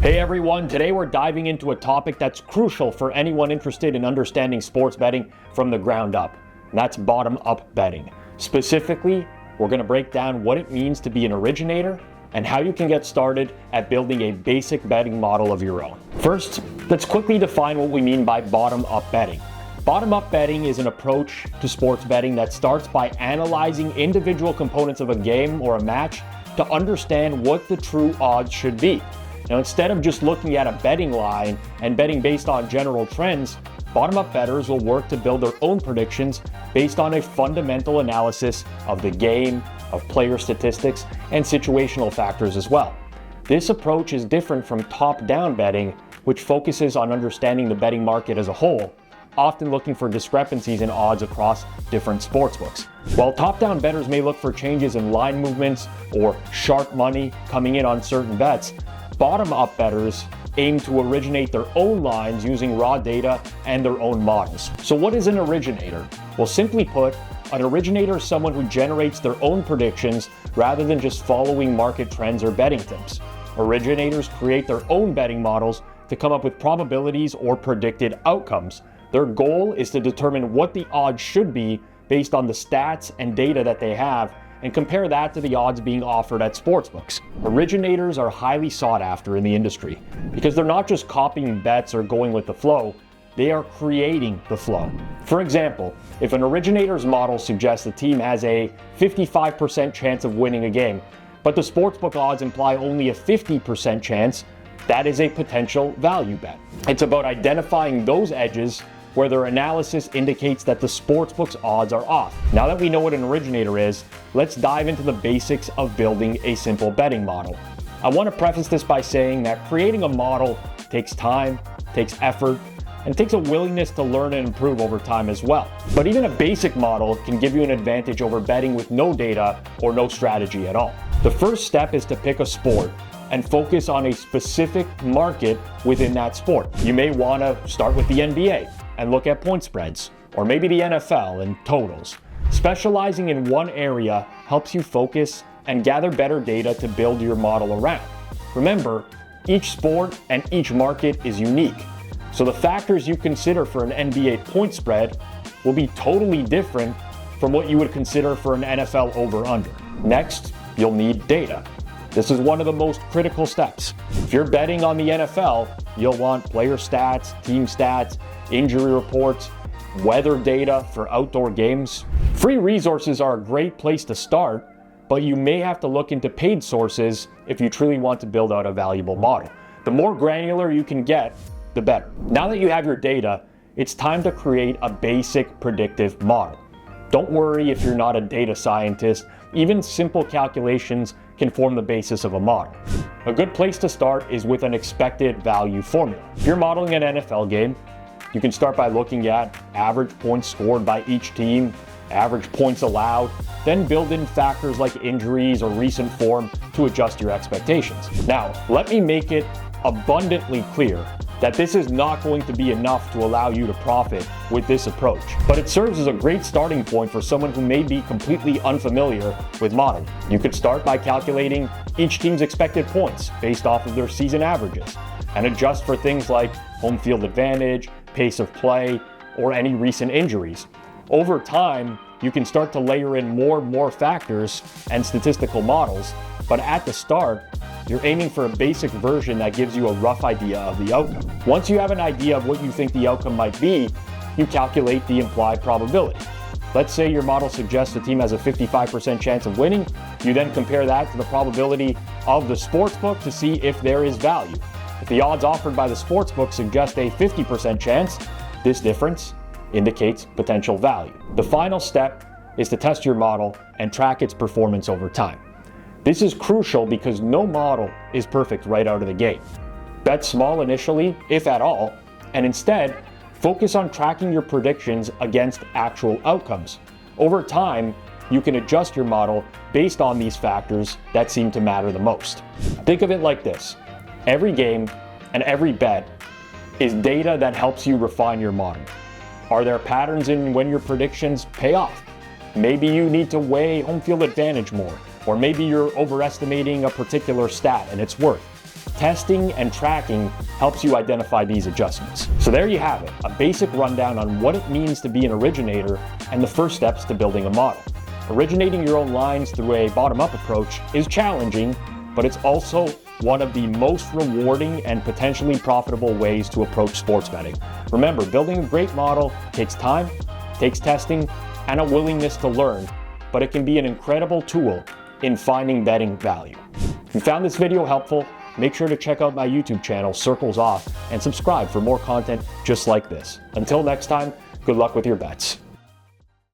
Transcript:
Hey everyone, today we're diving into a topic that's crucial for anyone interested in understanding sports betting from the ground up, and that's bottom-up betting. Specifically, we're going to break down what it means to be an originator and how you can get started at building a basic betting model of your own. First, let's quickly define what we mean by bottom-up betting. Bottom-up betting is an approach to sports betting that starts by analyzing individual components of a game or a match to understand what the true odds should be. Now, instead of just looking at a betting line and betting based on general trends, bottom-up bettors will work to build their own predictions based on a fundamental analysis of the game, of player statistics, and situational factors as well. This approach is different from top-down betting, which focuses on understanding the betting market as a whole, often looking for discrepancies in odds across different sportsbooks. While top-down bettors may look for changes in line movements or sharp money coming in on certain bets, bottom-up bettors aim to originate their own lines using raw data and their own models. So what is an originator? Well, simply put, an originator is someone who generates their own predictions rather than just following market trends or betting tips. Originators create their own betting models to come up with probabilities or predicted outcomes. Their goal is to determine what the odds should be based on the stats and data that they have and compare that to the odds being offered at sportsbooks. Originators are highly sought after in the industry because they're not just copying bets or going with the flow, they are creating the flow. For example, if an originator's model suggests the team has a 55% chance of winning a game, but the sportsbook odds imply only a 50% chance, that is a potential value bet. It's about identifying those edges where their analysis indicates that the sportsbook's odds are off. Now that we know what an originator is, let's dive into the basics of building a simple betting model. I want to preface this by saying that creating a model takes time, takes effort, and takes a willingness to learn and improve over time as well. But even a basic model can give you an advantage over betting with no data or no strategy at all. The first step is to pick a sport and focus on a specific market within that sport. You may want to start with the NBA and look at point spreads, or maybe the NFL and totals. Specializing in one area helps you focus and gather better data to build your model around. Remember, each sport and each market is unique, so the factors you consider for an NBA point spread will be totally different from what you would consider for an NFL over-under. Next, you'll need data. This is one of the most critical steps. If you're betting on the NFL, you'll want player stats, team stats, injury reports, weather data for outdoor games. Free resources are a great place to start, but you may have to look into paid sources if you truly want to build out a valuable model. The more granular you can get, the better. Now that you have your data, it's time to create a basic predictive model. Don't worry if you're not a data scientist. Even simple calculations can form the basis of a model. A good place to start is with an expected value formula. If you're modeling an NFL game, you can start by looking at average points scored by each team, average points allowed, then build in factors like injuries or recent form to adjust your expectations. Now, let me make it abundantly clear that this is not going to be enough to allow you to profit with this approach, but it serves as a great starting point for someone who may be completely unfamiliar with modeling. You could start by calculating each team's expected points based off of their season averages and adjust for things like home field advantage, pace of play, or any recent injuries. Over time, you can start to layer in more and more factors and statistical models, but at the start, you're aiming for a basic version that gives you a rough idea of the outcome. Once you have an idea of what you think the outcome might be, you calculate the implied probability. Let's say your model suggests the team has a 55% chance of winning. You then compare that to the probability of the sportsbook to see if there is value. If the odds offered by the sportsbook suggest a 50% chance, this difference indicates potential value. The final step is to test your model and track its performance over time. This is crucial because no model is perfect right out of the gate. Bet small initially, if at all, and instead focus on tracking your predictions against actual outcomes. Over time, you can adjust your model based on these factors that seem to matter the most. Think of it like this. Every game and every bet is data that helps you refine your model. Are there patterns in when your predictions pay off? Maybe you need to weigh home field advantage more, or maybe you're overestimating a particular stat and it's worth. Testing and tracking helps you identify these adjustments. So there you have it, a basic rundown on what it means to be an originator and the first steps to building a model. Originating your own lines through a bottom-up approach is challenging, but it's also one of the most rewarding and potentially profitable ways to approach sports betting. Remember, building a great model takes time, takes testing, and a willingness to learn, but it can be an incredible tool in finding betting value. If you found this video helpful, make sure to check out my YouTube channel, Circles Off, and subscribe for more content just like this. Until next time, good luck with your bets.